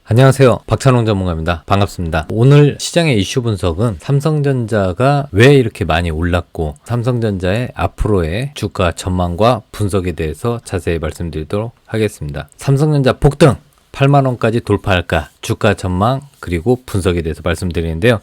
안녕하세요. 박찬홍 전문가입니다. 반갑습니다. 오늘 시장의 이슈 분석은 삼성전자가 왜 이렇게 많이 올랐고 삼성전자의 앞으로의 주가 전망과 분석에 대해서 자세히 말씀드리도록 하겠습니다. 삼성전자 폭등 8만원까지 돌파할까? 주가 전망 그리고 분석에 대해서 말씀드리는데요.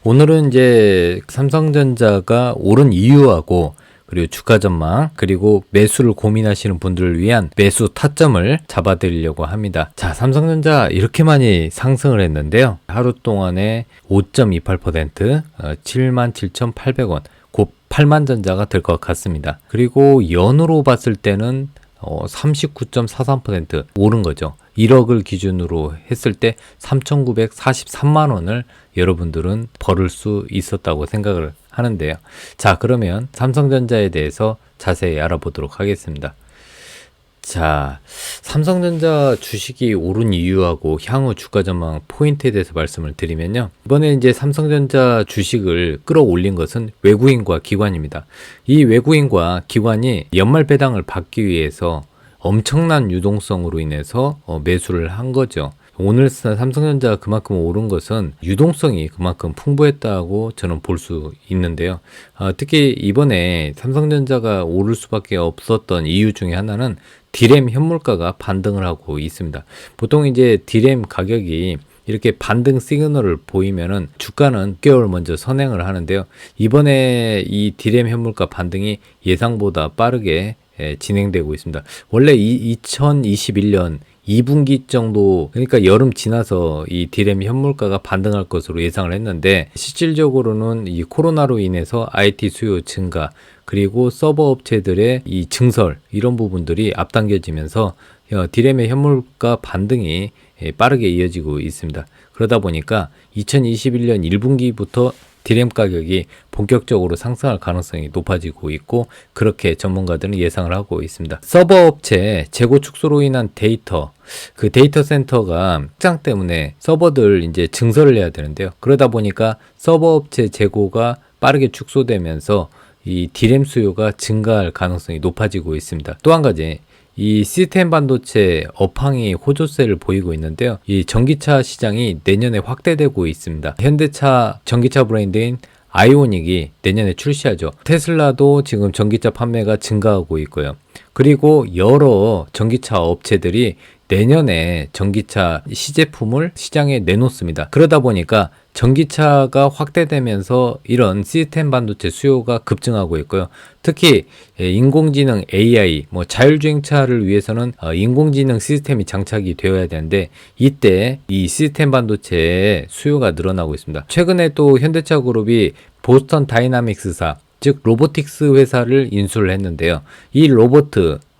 오늘은 이제 삼성전자가 오른 이유하고 그리고 주가 전망, 그리고 매수를 고민하시는 분들을 위한 매수 타점을 잡아드리려고 합니다. 자, 삼성전자 이렇게 많이 상승을 했는데요. 하루 동안에 5.28%, 77,800원, 곧 8만 전자가 될 것 같습니다. 그리고 연으로 봤을 때는 39.43% 오른 거죠. 1억을 기준으로 했을 때 3,943만 원을 여러분들은 벌을 수 있었다고 생각을 하는데요. 자, 그러면 삼성전자에 대해서 자세히 알아보도록 하겠습니다. 자, 삼성전자 주식이 오른 이유하고 향후 주가 전망 포인트에 대해서 말씀을 드리면요. 이번에 이제 삼성전자 주식을 끌어올린 것은 외국인과 기관입니다. 이 외국인과 기관이 연말 배당을 받기 위해서 엄청난 유동성으로 인해서 매수를 한 거죠. 오늘 삼성전자가 그만큼 오른 것은 유동성이 그만큼 풍부했다고 저는 볼 수 있는데요. 특히 이번에 삼성전자가 오를 수밖에 없었던 이유 중에 하나는 디램 현물가가 반등을 하고 있습니다. 보통 이제 디램 가격이 이렇게 반등 시그널을 보이면은 주가는 6개월 먼저 선행을 하는데요. 이번에 이 디램 현물가 반등이 예상보다 빠르게 진행되고 있습니다. 원래 2021년 2분기 정도, 그러니까 여름 지나서 이 디램 현물가가 반등할 것으로 예상을 했는데, 실질적으로는 이 코로나로 인해서 IT 수요 증가, 그리고 서버 업체들의 이 증설, 이런 부분들이 앞당겨지면서 디램의 현물가 반등이 빠르게 이어지고 있습니다. 그러다 보니까 2021년 1분기부터 디램 가격이 본격적으로 상승할 가능성이 높아지고 있고, 그렇게 전문가들은 예상을 하고 있습니다. 서버 업체 재고 축소로 인한 데이터, 그 데이터 센터가 확장 때문에 서버들 이제 증설을 해야 되는데요. 그러다 보니까 서버 업체 재고가 빠르게 축소되면서 이 디램 수요가 증가할 가능성이 높아지고 있습니다. 또 한 가지, 이 시스템 반도체 업황이 호조세를 보이고 있는데요. 이 전기차 시장이 내년에 확대되고 있습니다. 현대차 전기차 브랜드인 아이오닉이 내년에 출시하죠. 테슬라도 지금 전기차 판매가 증가하고 있고요. 그리고 여러 전기차 업체들이 내년에 전기차 시제품을 시장에 내놓습니다. 그러다 보니까 전기차가 확대되면서 이런 시스템 반도체 수요가 급증하고 있고요. 특히 인공지능 AI, 자율주행차를 위해서는 인공지능 시스템이 장착이 되어야 되는데, 이때 이 시스템 반도체의 수요가 늘어나고 있습니다. 최근에 또 현대차 그룹이 보스턴 다이나믹스사, 즉 로보틱스 회사를 인수를 했는데요. 이 로봇,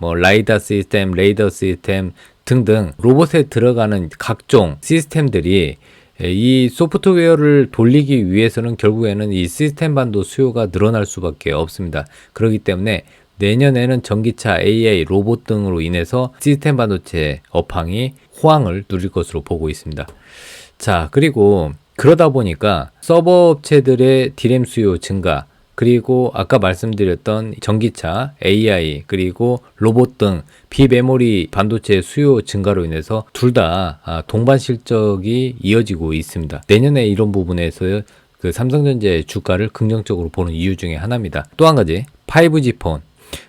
라이다 시스템, 레이더 시스템 등등 로봇에 들어가는 각종 시스템들이 이 소프트웨어를 돌리기 위해서는 결국에는 이 시스템 반도 수요가 늘어날 수밖에 없습니다. 그렇기 때문에 내년에는 전기차, AI, 로봇 등으로 인해서 시스템 반도체 업황이 호황을 누릴 것으로 보고 있습니다. 자, 그리고 그러다 보니까 서버 업체들의 디램 수요 증가, 그리고 아까 말씀드렸던 전기차, AI, 그리고 로봇 등 비메모리 반도체 수요 증가로 인해서 둘 다 동반 실적이 이어지고 있습니다. 내년에 이런 부분에서 그 삼성전자의 주가를 긍정적으로 보는 이유 중에 하나입니다. 또 한 가지, 5G 폰.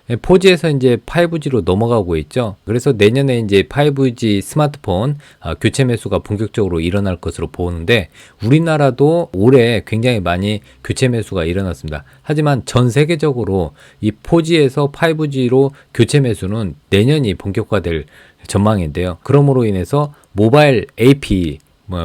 4G에서 이제 5G로 넘어가고 있죠. 그래서 내년에 이제 5G 스마트폰 교체 매수가 본격적으로 일어날 것으로 보는데, 우리나라도 올해 굉장히 많이 교체 매수가 일어났습니다. 하지만 전 세계적으로 이 4G에서 5G로 교체 매수는 내년이 본격화될 전망인데요. 그러므로 인해서 모바일 AP,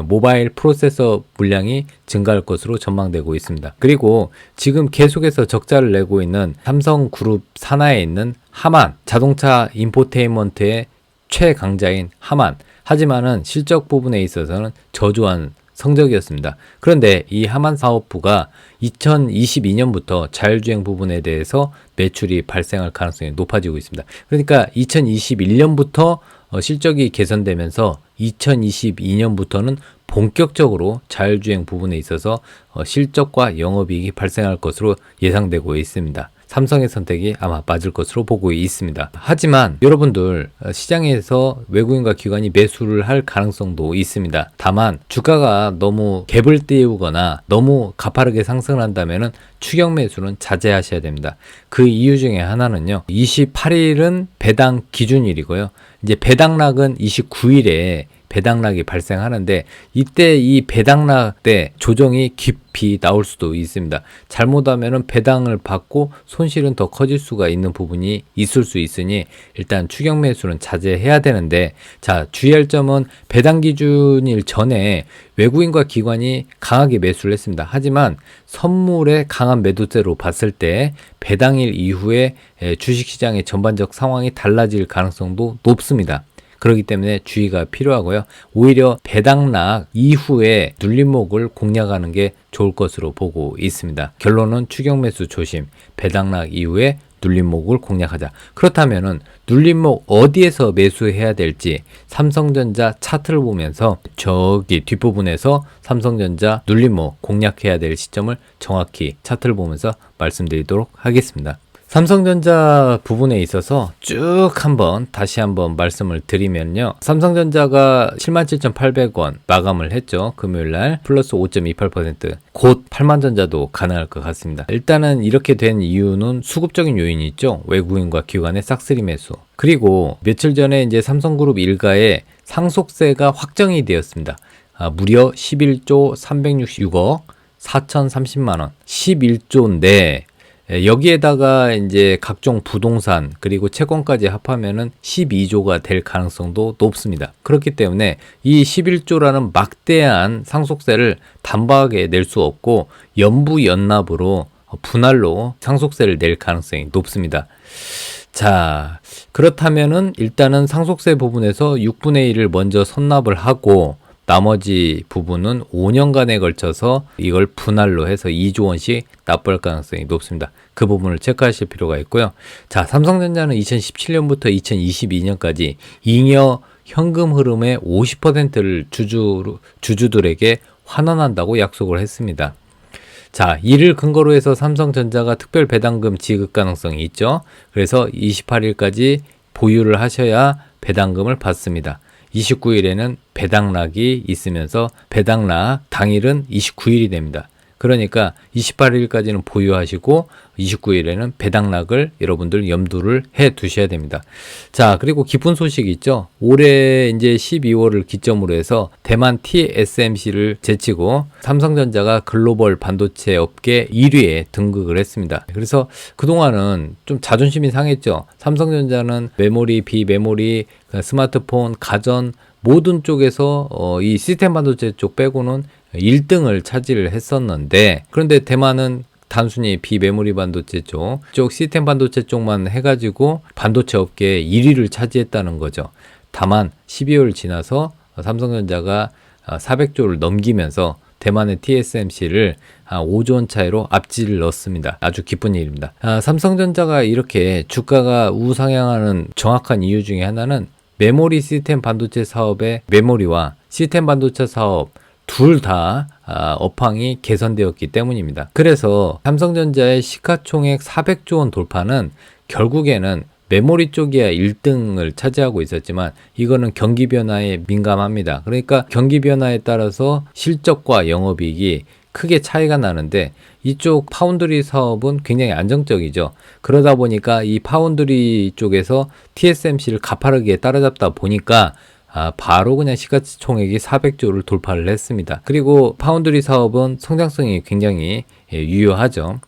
모바일 프로세서 물량이 증가할 것으로 전망되고 있습니다. 그리고 지금 계속해서 적자를 내고 있는 삼성그룹 산하에 있는 하만, 자동차 인포테인먼트의 최강자인 하만, 하지만은 실적 부분에 있어서는 저조한 성적이었습니다. 그런데 이 하만 사업부가 2022년부터 자율주행 부분에 대해서 매출이 발생할 가능성이 높아지고 있습니다. 그러니까 2021년부터 실적이 개선되면서 2022년부터는 본격적으로 자율주행 부분에 있어서 실적과 영업이익이 발생할 것으로 예상되고 있습니다. 삼성의 선택이 아마 맞을 것으로 보고 있습니다. 하지만 여러분들 시장에서 외국인과 기관이 매수를 할 가능성도 있습니다. 다만 주가가 너무 갭을 띄우거나 너무 가파르게 상승을 한다면은 추격 매수는 자제하셔야 됩니다. 그 이유 중에 하나는요. 28일은 배당 기준일이고요. 이제 배당락은 29일에 배당락이 발생하는데 이때 이 배당락 때 조정이 깊이 나올 수도 있습니다. 잘못하면 배당을 받고 손실은 더 커질 수가 있는 부분이 있을 수 있으니 일단 추격 매수는 자제해야 되는데, 자, 주의할 점은 배당 기준일 전에 외국인과 기관이 강하게 매수를 했습니다. 하지만 선물의 강한 매도세로 봤을 때 배당일 이후에 주식시장의 전반적 상황이 달라질 가능성도 높습니다. 그렇기 때문에 주의가 필요하고요. 오히려 배당락 이후에 눌림목을 공략하는 게 좋을 것으로 보고 있습니다. 결론은 추격 매수 조심, 배당락 이후에 눌림목을 공략하자. 그렇다면은 눌림목 어디에서 매수해야 될지 삼성전자 차트를 보면서 저기 뒷부분에서 삼성전자 눌림목 공략해야 될 시점을 정확히 차트를 보면서 말씀드리도록 하겠습니다. 삼성전자 부분에 있어서 쭉 다시 한번 말씀을 드리면요. 삼성전자가 77,800원 마감을 했죠. 금요일날 플러스 5.28%. 곧 8만전자도 가능할 것 같습니다. 일단은 이렇게 된 이유는 수급적인 요인이 있죠. 외국인과 기관의 싹쓸이 매수. 그리고 며칠 전에 이제 삼성그룹 일가의 상속세가 확정이 되었습니다. 무려 11조 366억 4,030만원. 11조인데 여기에다가 이제 각종 부동산 그리고 채권까지 합하면은 12조가 될 가능성도 높습니다. 그렇기 때문에 이 11조라는 막대한 상속세를 단박에 낼 수 없고 연부연납으로 분할로 상속세를 낼 가능성이 높습니다. 자, 그렇다면은 일단은 상속세 부분에서 6분의 1을 먼저 선납을 하고 나머지 부분은 5년간에 걸쳐서 이걸 분할로 해서 2조 원씩 납부할 가능성이 높습니다. 그 부분을 체크하실 필요가 있고요. 자, 삼성전자는 2017년부터 2022년까지 잉여 현금 흐름의 50%를 주주들에게 환원한다고 약속을 했습니다. 자, 이를 근거로 해서 삼성전자가 특별 배당금 지급 가능성이 있죠. 그래서 28일까지 보유를 하셔야 배당금을 받습니다. 29일에는 배당락이 있으면서 배당락 당일은 29일이 됩니다. 그러니까 28일까지는 보유하시고 29일에는 배당락을 여러분들 염두를 해 두셔야 됩니다. 자, 그리고 기쁜 소식이 있죠. 올해 이제 12월을 기점으로 해서 대만 TSMC를 제치고 삼성전자가 글로벌 반도체 업계 1위에 등극을 했습니다. 그래서 그동안은 좀 자존심이 상했죠. 삼성전자는 메모리, 비메모리, 스마트폰, 가전 모든 쪽에서 이 시스템 반도체 쪽 빼고는 1등을 차지를 했었는데, 그런데 대만은 단순히 비메모리 반도체 쪽 시스템 반도체 쪽만 해가지고 반도체 업계에 1위를 차지했다는 거죠. 다만 12월 지나서 삼성전자가 400조를 넘기면서 대만의 TSMC를 5조 원 차이로 앞질을 넣었습니다. 아주 기쁜 일입니다. 삼성전자가 이렇게 주가가 우상향하는 정확한 이유 중에 하나는 메모리 시스템 반도체 사업의 메모리와 시스템 반도체 사업 둘 다 업황이 개선되었기 때문입니다. 그래서 삼성전자의 시가총액 400조 원 돌파는 결국에는 메모리 쪽이야 1등을 차지하고 있었지만 이거는 경기 변화에 민감합니다. 그러니까 경기 변화에 따라서 실적과 영업이익이 크게 차이가 나는데 이쪽 파운드리 사업은 굉장히 안정적이죠. 그러다 보니까 이 파운드리 쪽에서 TSMC를 가파르게 따라잡다 보니까 바로 그냥 시가총액이 400조를 돌파를 했습니다. 그리고 파운드리 사업은 성장성이 굉장히 유효하죠.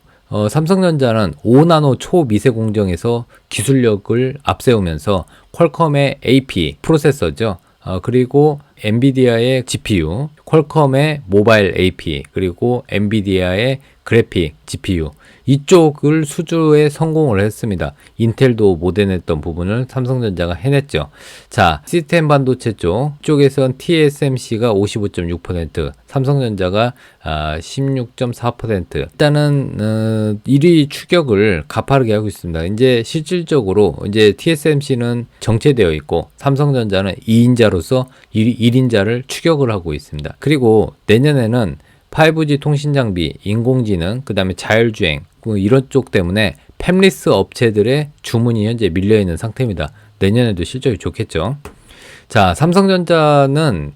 삼성전자는 5나노 초미세 공정에서 기술력을 앞세우면서 퀄컴의 AP 프로세서죠. 그리고 엔비디아의 GPU, 퀄컴의 모바일 AP, 그리고 엔비디아의 그래픽 GPU 이쪽을 수주에 성공을 했습니다. 인텔도 못 해냈던 부분을 삼성전자가 해냈죠. 자, 시스템 반도체 쪽에선 TSMC가 55.6%, 삼성전자가 16.4%. 일단은 1위 추격을 가파르게 하고 있습니다. 이제 실질적으로 이제 TSMC는 정체되어 있고 삼성전자는 2인자로서 1인자를 추격을 하고 있습니다. 그리고 내년에는 5G 통신 장비, 인공지능, 그 다음에 자율주행 이런 쪽 때문에 팹리스 업체들의 주문이 현재 밀려있는 상태입니다. 내년에도 실적이 좋겠죠. 자, 삼성전자는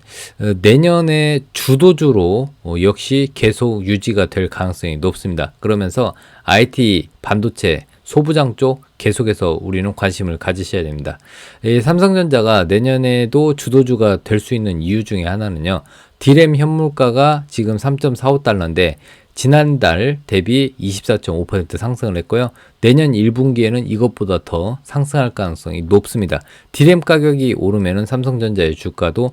내년에 주도주로 역시 계속 유지가 될 가능성이 높습니다. 그러면서 IT, 반도체, 소부장 쪽 계속해서 우리는 관심을 가지셔야 됩니다. 이 삼성전자가 내년에도 주도주가 될 수 있는 이유 중에 하나는요. D램 현물가가 지금 3.45달러인데 지난달 대비 24.5% 상승을 했고요. 내년 1분기에는 이것보다 더 상승할 가능성이 높습니다. D램 가격이 오르면은 삼성전자의 주가도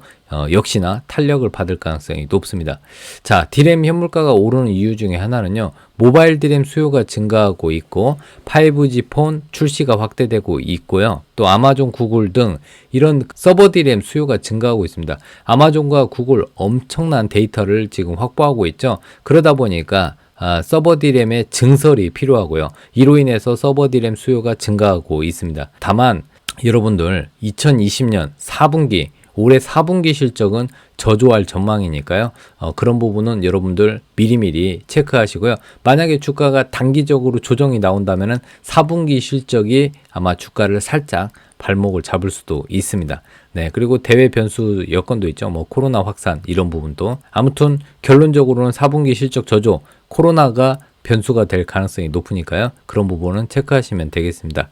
역시나 탄력을 받을 가능성이 높습니다. 자, D램 현물가가 오르는 이유 중에 하나는요. 모바일 D램 수요가 증가하고 있고 5G 폰 출시가 확대되고 있고요. 또 아마존, 구글 등 이런 서버 D램 수요가 증가하고 있습니다. 아마존과 구글 엄청난 데이터를 지금 확보하고 있죠. 그러다 보니까 서버 D램의 증설이 필요하고요. 이로 인해서 서버 D램 수요가 증가하고 있습니다. 다만 여러분들 2020년 4분기 올해 4분기 실적은 저조할 전망이니까요. 그런 부분은 여러분들 미리미리 체크하시고요. 만약에 주가가 단기적으로 조정이 나온다면은 4분기 실적이 아마 주가를 살짝 발목을 잡을 수도 있습니다. 네, 그리고 대외 변수 여건도 있죠. 뭐 코로나 확산 이런 부분도. 아무튼 결론적으로는 4분기 실적 저조, 코로나가 변수가 될 가능성이 높으니까요. 그런 부분은 체크하시면 되겠습니다.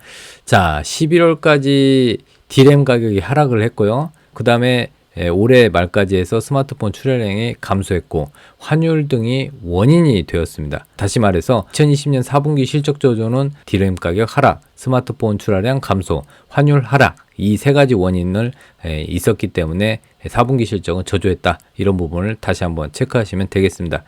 자, 11월까지 D램 가격이 하락을 했고요. 그 다음에 올해 말까지 해서 스마트폰 출하량이 감소했고 환율 등이 원인이 되었습니다. 다시 말해서 2020년 4분기 실적 저조는 D램 가격 하락, 스마트폰 출하량 감소, 환율 하락 이 세 가지 원인을 있었기 때문에 4분기 실적은 저조했다. 이런 부분을 다시 한번 체크하시면 되겠습니다.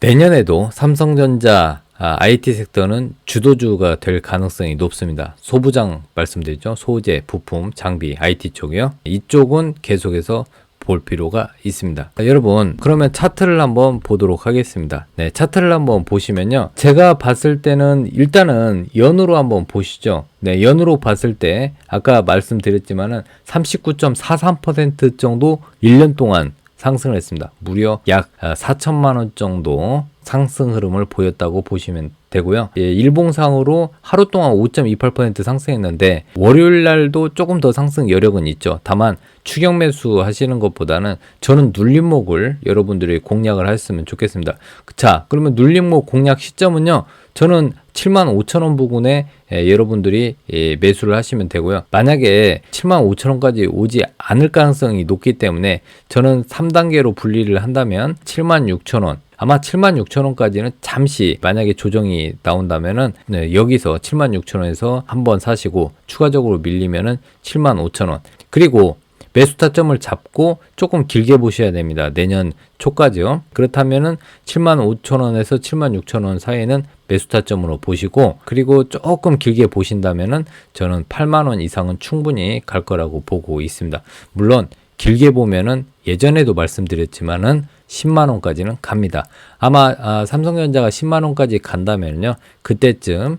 내년에도 삼성전자 IT 섹터는 주도주가 될 가능성이 높습니다. 소부장 말씀드렸죠. 소재, 부품, 장비, IT 쪽이요. 이쪽은 계속해서 볼 필요가 있습니다. 자, 여러분 그러면 차트를 한번 보도록 하겠습니다. 네, 차트를 한번 보시면요. 제가 봤을 때는 일단은 연으로 한번 보시죠. 네, 연으로 봤을 때 아까 말씀드렸지만은 39.43% 정도 1년 동안 상승을 했습니다. 무려 약 4천만 원 정도 상승 흐름을 보였다고 보시면 되고요. 예, 일봉상으로 하루 동안 5.28% 상승했는데 월요일 날도 조금 더 상승 여력은 있죠. 다만 추격 매수 하시는 것보다는 저는 눌림목을 여러분들이 공략을 하셨으면 좋겠습니다. 자, 그러면 눌림목 공략 시점은요. 저는 75,000원 부근에 여러분들이 매수를 하시면 되고요. 만약에 75,000원까지 오지 않을 가능성이 높기 때문에 저는 3단계로 분리를 한다면 76,000원 아마 76,000원까지는 잠시 만약에 조정이 나온다면은 여기서 76,000원에서 한번 사시고 추가적으로 밀리면은 75,000원 그리고 매수 타점을 잡고 조금 길게 보셔야 됩니다. 내년 초까지요. 그렇다면은 75,000원에서 76,000원 사이에는 매수 타점으로 보시고 그리고 조금 길게 보신다면은 저는 80,000원 이상은 충분히 갈 거라고 보고 있습니다. 물론 길게 보면은 예전에도 말씀드렸지만은 10만원까지는 갑니다. 아마 삼성전자가 10만원까지 간다면요. 그때쯤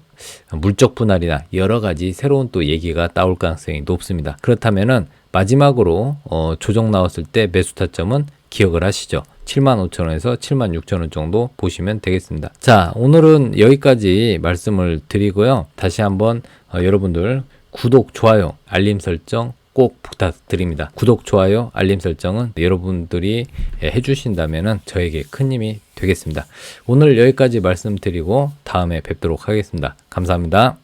물적 분할이나 여러 가지 새로운 또 얘기가 나올 가능성이 높습니다. 그렇다면은 마지막으로 조정 나왔을 때 매수 타점은 기억을 하시죠. 75,000원에서 76,000원 정도 보시면 되겠습니다. 자, 오늘은 여기까지 말씀을 드리고요. 다시 한번 여러분들 구독, 좋아요, 알림 설정 꼭 부탁드립니다. 구독, 좋아요, 알림 설정은 여러분들이 해주신다면 저에게 큰 힘이 되겠습니다. 오늘 여기까지 말씀드리고 다음에 뵙도록 하겠습니다. 감사합니다.